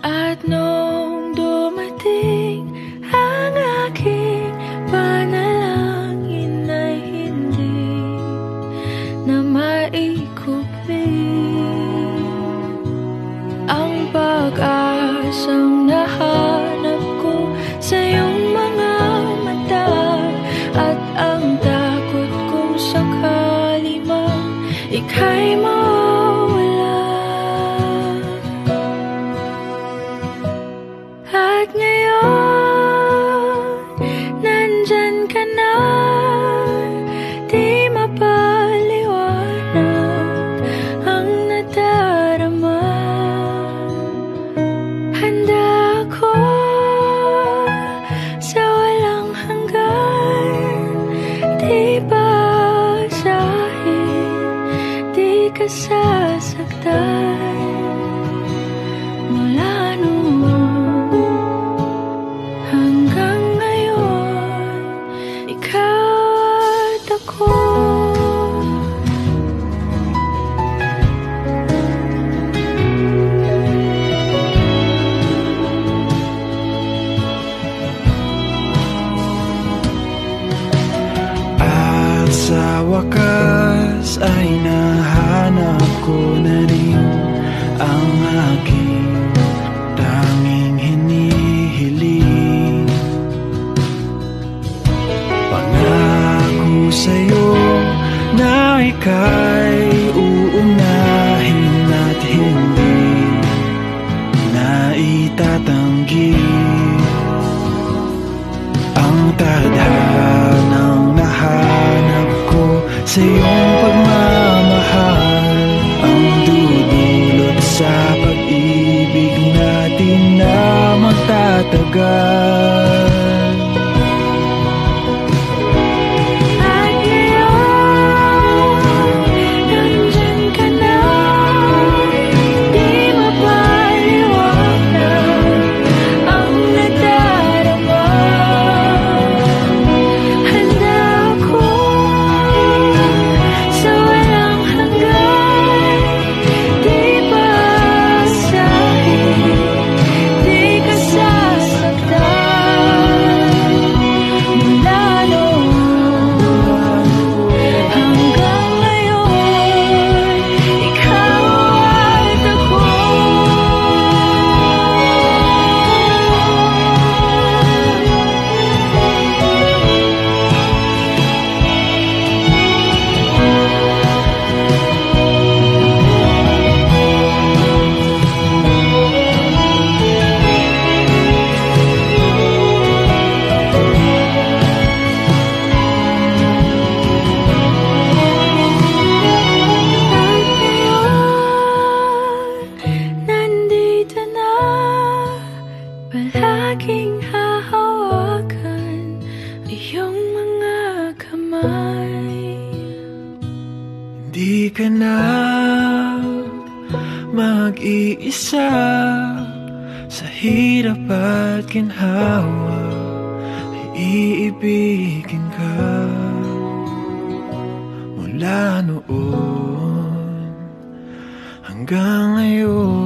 At nung dumating ang aking panalangin ay hindi na maikupli ang pag-asang nahanap ko sa iyong mga mata, at ang takot kong sakali mang ika'y mawala. At ngayon, nandyan ka na, di mapaliwanag ang nadarama. Handa ako sa walang hanggan, di basahin, di ka sasaktan. Mula noon hanggang ngayon, ikaw at ako. At sa wakas ay nahanap ko na rin ang aking tanging hinihiling. Pangako sa'yo na ika'y uunahin at hindi na itatanggi ang tadhanang nahanap ko sa iyong pagmamahal, ang dudulot sa pag-ibig natin na magtatagal. At ngayon, nandyan ka na, di mapaliwanag ang nadarama. Handa ako sa walang hanggan, di basahin, di ka sasaktan. Mula noon hanggang ngayon, ikaw at ako. At ngayon, nandito na, palaging hahawakan iyong mga kamay. Hindi ka na mag-iisa sa hirap at ginhawa, ay iibigin ka. Mula noon hanggang ngayon,